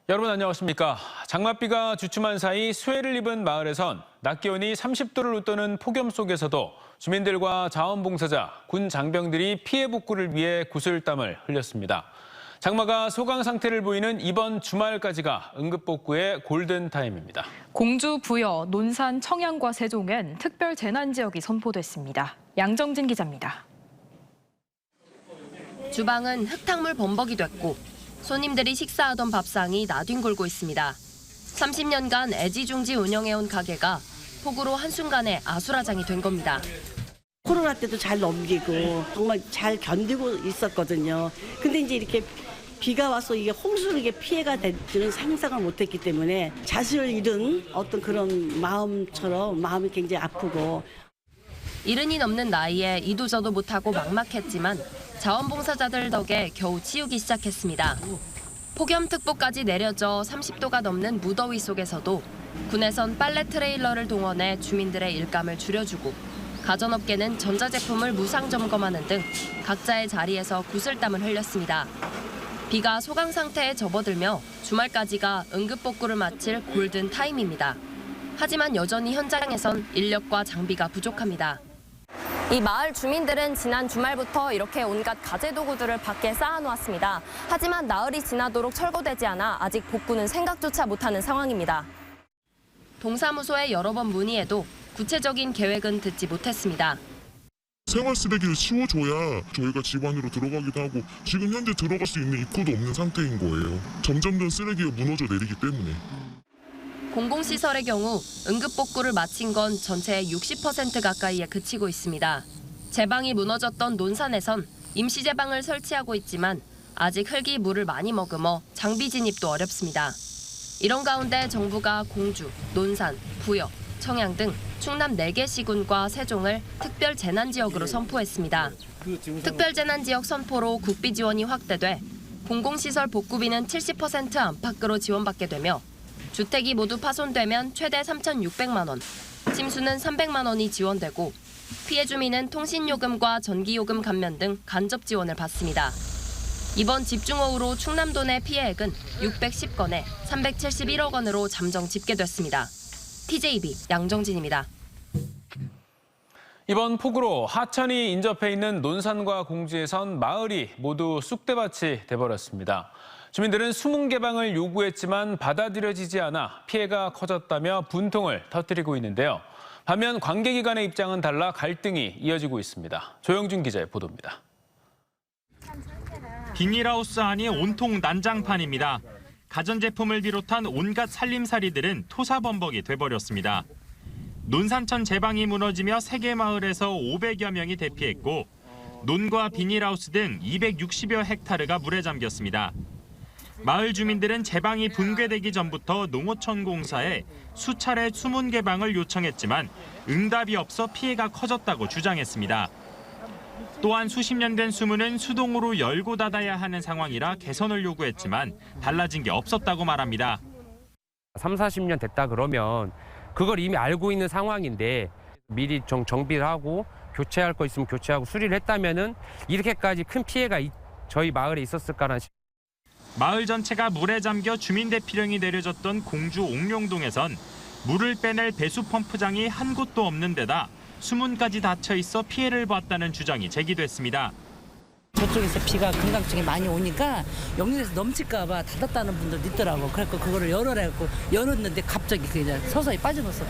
여러분 안녕하십니까. 장맛비가 주춤한 사이 수해를 입은 마을에선 낮 기온이 30도를 웃도는 폭염 속에서도 주민들과 자원봉사자, 군 장병들이 피해 복구를 위해 구슬땀을 흘렸습니다. 장마가 소강 상태를 보이는 이번 주말까지가 응급복구의 골든타임입니다. 공주, 부여, 논산, 청양과 세종엔 특별 재난지역이 선포됐습니다. 양정진 기자입니다. 주방은 흙탕물 범벅이 됐고 손님들이 식사하던 밥상이 나뒹굴고 있습니다. 30년간 애지중지 운영해온 가게가 폭우로 한순간에 아수라장이 된 겁니다. 코로나 때도 잘 넘기고 정말 잘 견디고 있었거든요. 근데 이제 이렇게 비가 와서 이게 홍수로 이게 피해가 될 줄은 상상을 못했기 때문에 자식을 잃은 어떤 그런 마음처럼 마음이 굉장히 아프고. 70이 넘는 나이에 이도저도 못하고 막막했지만 자원봉사자들 덕에 겨우 치우기 시작했습니다. 폭염특보까지 내려져 30도가 넘는 무더위 속에서도 군에선 빨래 트레일러를 동원해 주민들의 일감을 줄여주고 가전업계는 전자제품을 무상 점검하는 등 각자의 자리에서 구슬땀을 흘렸습니다. 비가 소강 상태에 접어들며 주말까지가 응급복구를 마칠 골든타임입니다. 하지만 여전히 현장에선 인력과 장비가 부족합니다. 이 마을 주민들은 지난 주말부터 이렇게 온갖 가재도구들을 밖에 쌓아놓았습니다. 하지만 나흘이 지나도록 철거되지 않아 아직 복구는 생각조차 못하는 상황입니다. 동사무소에 여러 번 문의해도 구체적인 계획은 듣지 못했습니다. 생활 쓰레기를 치워줘야 저희가 집 안으로 들어가기도 하고 지금 현재 들어갈 수 있는 입구도 없는 상태인 거예요. 점점 쓰레기가 무너져 내리기 때문에. 공공시설의 경우 응급복구를 마친 건 전체의 60% 가까이에 그치고 있습니다. 제방이 무너졌던 논산에선 임시 제방을 설치하고 있지만 아직 흙이 물을 많이 머금어 장비 진입도 어렵습니다. 이런 가운데 정부가 공주, 논산, 부여, 청양 등 충남 4개 시군과 세종을 특별 재난지역으로 선포했습니다. 특별 재난지역 선포로 국비 지원이 확대돼 공공시설 복구비는 70% 안팎으로 지원받게 되며 주택이 모두 파손되면 최대 3,600만 원, 침수는 300만 원이 지원되고 피해 주민은 통신요금과 전기요금 감면 등 간접 지원을 받습니다. 이번 집중호우로 충남도 내 피해액은 610건에 371억 원으로 잠정 집계됐습니다. TJB 양정진입니다. 이번 폭우로 하천이 인접해 있는 논산과 공주에선 마을이 모두 쑥대밭이 돼버렸습니다. 주민들은 수문 개방을 요구했지만 받아들여지지 않아 피해가 커졌다며 분통을 터뜨리고 있는데요. 반면 관계기관의 입장은 달라 갈등이 이어지고 있습니다. 조영준 기자의 보도입니다. 비닐하우스 안이 온통 난장판입니다. 가전제품을 비롯한 온갖 살림살이들은 토사범벅이 돼버렸습니다. 논산천 제방이 무너지며 3개 마을에서 500여 명이 대피했고 논과 비닐하우스 등 260여 헥타르가 물에 잠겼습니다. 마을 주민들은 제방이 붕괴되기 전부터 농어촌 공사에 수차례 수문 개방을 요청했지만 응답이 없어 피해가 커졌다고 주장했습니다. 또한 수십 년 된 수문은 수동으로 열고 닫아야 하는 상황이라 개선을 요구했지만 달라진 게 없었다고 말합니다. 3, 40년 됐다 그러면 그걸 이미 알고 있는 상황인데 미리 정비를 하고 교체할 거 있으면 교체하고 수리를 했다면은 이렇게까지 큰 피해가 저희 마을에 있었을까라는. 마을 전체가 물에 잠겨 주민 대피령이 내려졌던 공주 옥룡동에선 물을 빼낼 배수 펌프장이 한 곳도 없는 데다 수문까지 닫혀 있어 피해를 봤다는 주장이 제기됐습니다. 저쪽에서 비가 금강쪽에 많이 오니까 용인에서 넘칠까 봐 닫았다는 분들도 있더라고. 그래서 그거를 열어라고 열었는데 갑자기 그냥 서서히 빠져버렸어.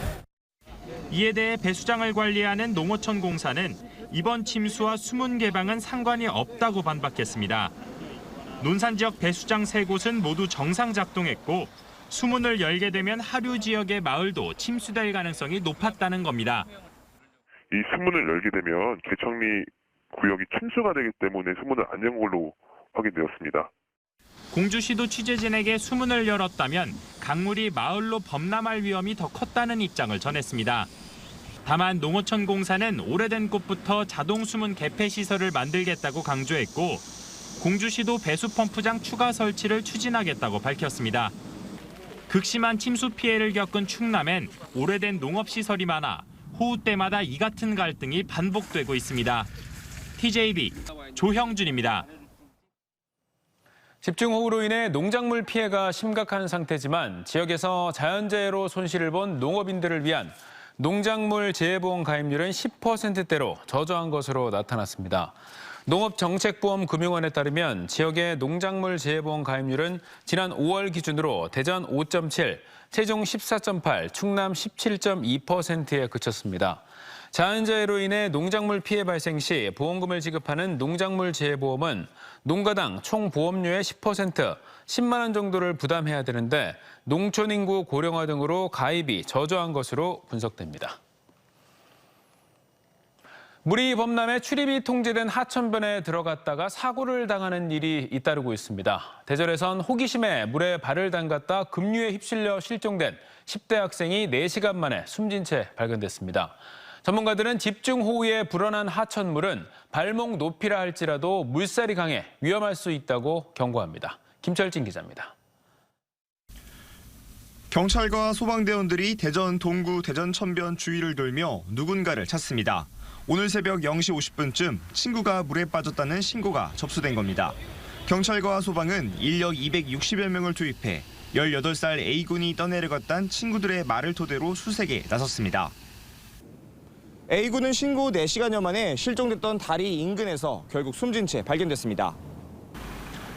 이에 대해 배수장을 관리하는 농어촌 공사는 이번 침수와 수문 개방은 상관이 없다고 반박했습니다. 논산 지역 배수장 3곳은 모두 정상 작동했고 수문을 열게 되면 하류 지역의 마을도 침수될 가능성이 높았다는 겁니다. 이 수문을 열게 되면 개천리 구역이 침수가 되기 때문에 수문을 안 연 걸로 확인되었습니다. 공주시도 취재진에게 수문을 열었다면 강물이 마을로 범람할 위험이 더 컸다는 입장을 전했습니다. 다만 농어촌 공사는 오래된 곳부터 자동 수문 개폐 시설을 만들겠다고 강조했고 공주시도 배수 펌프장 추가 설치를 추진하겠다고 밝혔습니다. 극심한 침수 피해를 겪은 충남엔 오래된 농업시설이 많아 호우 때마다 이 같은 갈등이 반복되고 있습니다. TJB 조형준입니다. 집중호우로 인해 농작물 피해가 심각한 상태지만 지역에서 자연재해로 손실을 본 농업인들을 위한 농작물 재해보험 가입률은 10%대로 저조한 것으로 나타났습니다. 농업정책보험금융원에 따르면 지역의 농작물 재해보험 가입률은 지난 5월 기준으로 대전 5.7, 세종 14.8, 충남 17.2%에 그쳤습니다. 자연재해로 인해 농작물 피해 발생 시 보험금을 지급하는 농작물 재해보험은 농가당 총 보험료의 10%, 10만 원 정도를 부담해야 되는데 농촌 인구 고령화 등으로 가입이 저조한 것으로 분석됩니다. 물이 범람해 출입이 통제된 하천변에 들어갔다가 사고를 당하는 일이 잇따르고 있습니다. 대전에선 호기심에 물에 발을 담갔다 급류에 휩쓸려 실종된 10대 학생이 4시간 만에 숨진 채 발견됐습니다. 전문가들은 집중호우에 불어난 하천물은 발목 높이라 할지라도 물살이 강해 위험할 수 있다고 경고합니다. 김철진 기자입니다. 경찰과 소방대원들이 대전 동구 대전 천변 주위를 돌며 누군가를 찾습니다. 오늘 새벽 0시 50분쯤 친구가 물에 빠졌다는 신고가 접수된 겁니다. 경찰과 소방은 인력 260여 명을 투입해 18살 A군이 떠내려갔다는 친구들의 말을 토대로 수색에 나섰습니다. A군은 신고 4시간여 만에 실종됐던 다리 인근에서 결국 숨진 채 발견됐습니다.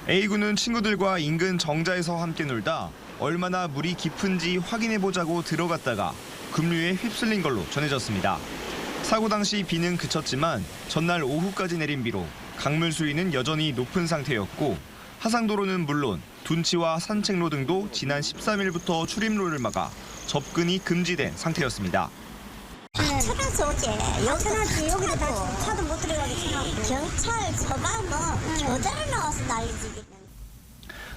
A군은 친구들과 인근 정자에서 함께 놀다 얼마나 물이 깊은지 확인해보자고 들어갔다가 급류에 휩쓸린 걸로 전해졌습니다. 사고 당시 비는 그쳤지만 전날 오후까지 내린 비로 강물 수위는 여전히 높은 상태였고 하상도로는 물론 둔치와 산책로 등도 지난 13일부터 출입로를 막아 접근이 금지된 상태였습니다. 천안서 어째 여기까지 여기로 다시 차도 못 들어가게 경찰 서방 교대로 나와서 난리지.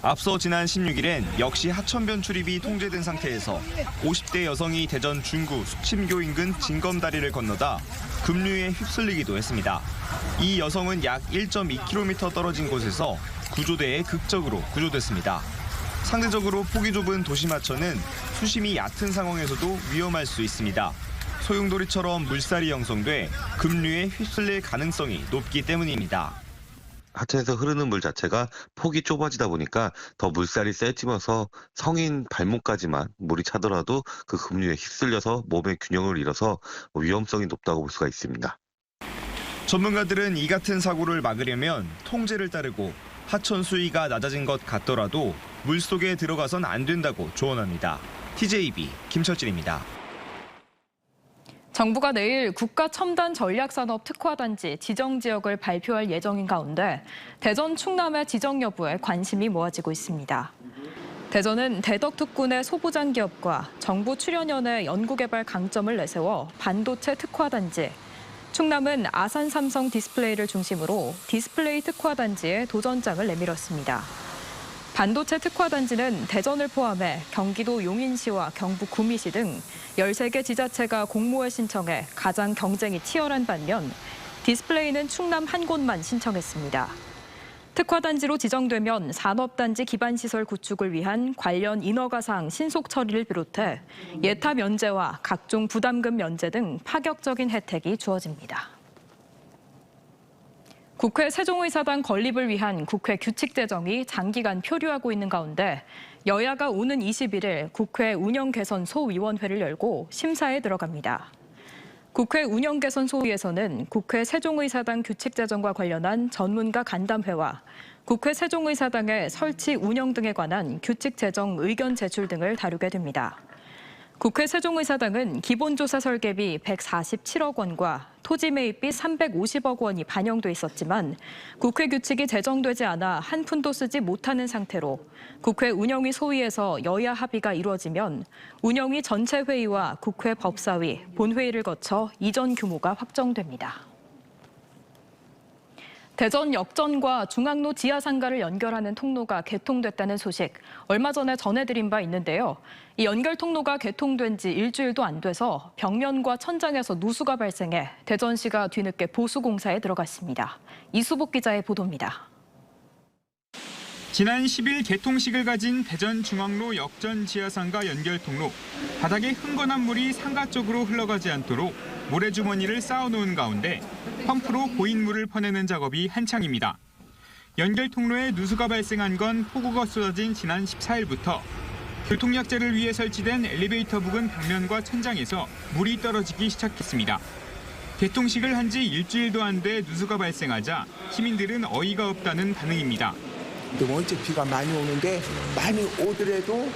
앞서 지난 16일엔 역시 하천변 출입이 통제된 상태에서 50대 여성이 대전 중구 숙침교 인근 진검다리를 건너다 급류에 휩쓸리기도 했습니다. 이 여성은 약 1.2km 떨어진 곳에서 구조대에 극적으로 구조됐습니다. 상대적으로 폭이 좁은 도심하천은 수심이 얕은 상황에서도 위험할 수 있습니다. 소용돌이처럼 물살이 형성돼 급류에 휩쓸릴 가능성이 높기 때문입니다. 하천에서 흐르는 물 자체가 폭이 좁아지다 보니까 더 물살이 세지면서 성인 발목까지만 물이 차더라도 그 급류에 휩쓸려서 몸의 균형을 잃어서 위험성이 높다고 볼 수가 있습니다. 전문가들은 이 같은 사고를 막으려면 통제를 따르고 하천 수위가 낮아진 것 같더라도 물속에 들어가선 안 된다고 조언합니다. TJB 김철진입니다. 정부가 내일 국가첨단전략산업 특화단지 지정 지역을 발표할 예정인 가운데 대전 충남의 지정 여부에 관심이 모아지고 있습니다. 대전은 대덕특군의 소부장 기업과 정부 출연연의 연구개발 강점을 내세워 반도체 특화단지, 충남은 아산 삼성 디스플레이를 중심으로 디스플레이 특화단지에 도전장을 내밀었습니다. 반도체 특화단지는 대전을 포함해 경기도 용인시와 경북 구미시 등 13개 지자체가 공모에 신청해 가장 경쟁이 치열한 반면 디스플레이는 충남 한 곳만 신청했습니다. 특화단지로 지정되면 산업단지 기반시설 구축을 위한 관련 인허가사항 신속 처리를 비롯해 예타 면제와 각종 부담금 면제 등 파격적인 혜택이 주어집니다. 국회 세종의사당 건립을 위한 국회 규칙 제정이 장기간 표류하고 있는 가운데 여야가 오는 21일 국회 운영개선 소위원회를 열고 심사에 들어갑니다. 국회 운영개선 소위에서는 국회 세종의사당 규칙 제정과 관련한 전문가 간담회와 국회 세종의사당의 설치 운영 등에 관한 규칙 제정 의견 제출 등을 다루게 됩니다. 국회 세종의사당은 기본조사 설계비 147억 원과 토지 매입비 350억 원이 반영돼 있었지만 국회 규칙이 제정되지 않아 한 푼도 쓰지 못하는 상태로 국회 운영위 소위에서 여야 합의가 이루어지면 운영위 전체 회의와 국회 법사위, 본회의를 거쳐 이전 규모가 확정됩니다. 대전 역전과 중앙로 지하상가를 연결하는 통로가 개통됐다는 소식 얼마 전에 전해드린 바 있는데요. 이 연결 통로가 개통된 지 일주일도 안 돼서 벽면과 천장에서 누수가 발생해 대전시가 뒤늦게 보수공사에 들어갔습니다. 이수복 기자의 보도입니다. 지난 10일 개통식을 가진 대전 중앙로 역전 지하상가 연결 통로. 바닥에 흥건한 물이 상가 쪽으로 흘러가지 않도록 모래주머니를 쌓아놓은 가운데 펌프로 고인 물을 퍼내는 작업이 한창입니다. 연결 통로에 누수가 발생한 건 폭우가 쏟아진 지난 14일부터 교통약자를 위해 설치된 엘리베이터 부근 벽면과 천장에서 물이 떨어지기 시작했습니다. 개통식을 한 지 일주일도 안 돼 누수가 발생하자 시민들은 어이가 없다는 반응입니다. 원체 비가 많이 오는데 많이 오더라도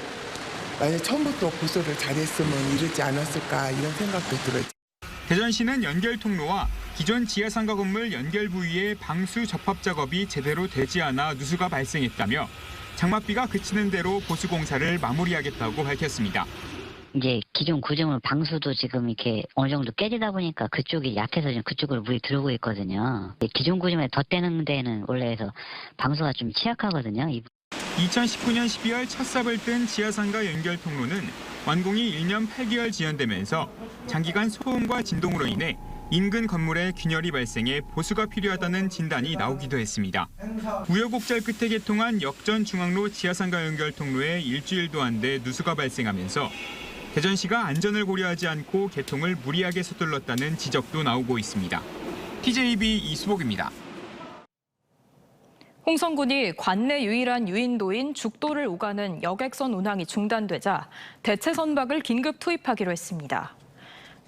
만약 처음부터 고소를 잘했으면 이러지 않았을까 이런 생각도 들어요. 대전시는 연결 통로와 기존 지하상가 건물 연결 부위의 방수 접합 작업이 제대로 되지 않아 누수가 발생했다며 장맛비가 그치는 대로 보수 공사를 마무리하겠다고 밝혔습니다. 이제 기존 구조물 방수도 지금 이렇게 어느 정도 깨지다 보니까 그쪽이 약해서 지금 그쪽으로 물이 들어오고 있거든요. 기존 구조물에 덧대는 데는 원래에서 방수가 좀 취약하거든요. 2019년 12월 첫 삽을 뜬 지하상가 연결 통로는 완공이 1년 8개월 지연되면서 장기간 소음과 진동으로 인해 인근 건물에 균열이 발생해 보수가 필요하다는 진단이 나오기도 했습니다. 우여곡절 끝에 개통한 역전 중앙로 지하상가 연결 통로에 일주일도 안 돼 누수가 발생하면서 대전시가 안전을 고려하지 않고 개통을 무리하게 서둘렀다는 지적도 나오고 있습니다. TJB 이수복입니다. 홍성군이 관내 유일한 유인도인 죽도를 오가는 여객선 운항이 중단되자 대체 선박을 긴급 투입하기로 했습니다.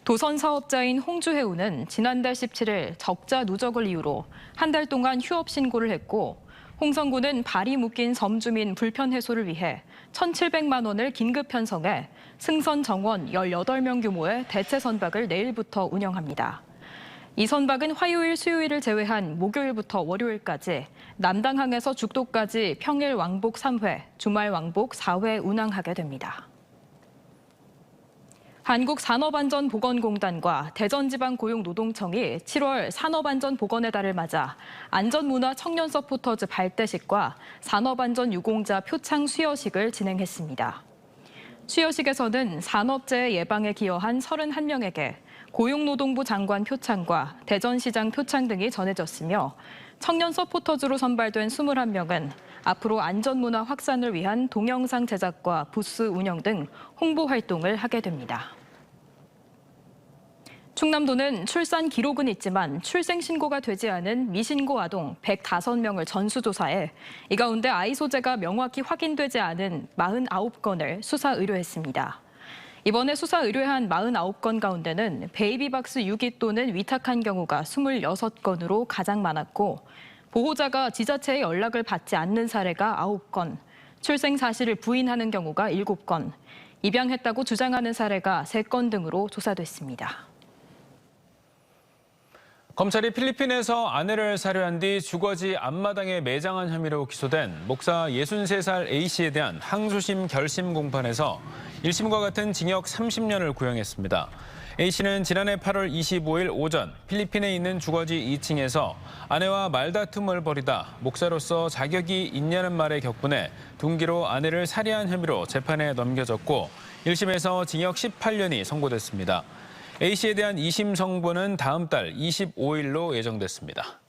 도선 사업자인 홍주해운은 지난달 17일 적자 누적을 이유로 한 달 동안 휴업 신고를 했고 홍성군은 발이 묶인 섬주민 불편 해소를 위해 1,700만 원을 긴급 편성해 승선 정원 18명 규모의 대체 선박을 내일부터 운영합니다. 이 선박은 화요일, 수요일을 제외한 목요일부터 월요일까지 남당항에서 죽도까지 평일 왕복 3회, 주말 왕복 4회 운항하게 됩니다. 한국산업안전보건공단과 대전지방고용노동청이 7월 산업안전보건의 달을 맞아 안전문화 청년 서포터즈 발대식과 산업안전유공자 표창 수여식을 진행했습니다. 수여식에서는 산업재해 예방에 기여한 31명에게 고용노동부 장관 표창과 대전시장 표창 등이 전해졌으며 청년 서포터즈로 선발된 21명은 앞으로 안전문화 확산을 위한 동영상 제작과 부스 운영 등 홍보 활동을 하게 됩니다. 충남도는 출산 기록은 있지만 출생 신고가 되지 않은 미신고 아동 105명을 전수조사해 이 가운데 아이 소재가 명확히 확인되지 않은 49건을 수사 의뢰했습니다. 이번에 수사 의뢰한 49건 가운데는 베이비박스 유기 또는 위탁한 경우가 26건으로 가장 많았고 보호자가 지자체의 연락을 받지 않는 사례가 9건, 출생 사실을 부인하는 경우가 7건, 입양했다고 주장하는 사례가 3건 등으로 조사됐습니다. 검찰이 필리핀에서 아내를 살해한 뒤 주거지 앞마당에 매장한 혐의로 기소된 목사 63살 A씨에 대한 항소심 결심 공판에서 1심과 같은 징역 30년을 구형했습니다. A씨는 지난해 8월 25일 오전 필리핀에 있는 주거지 2층에서 아내와 말다툼을 벌이다 목사로서 자격이 있냐는 말에 격분해 둔기로 아내를 살해한 혐의로 재판에 넘겨졌고 1심에서 징역 18년이 선고됐습니다. A씨에 대한 2심 선고는 다음 달 25일로 예정됐습니다.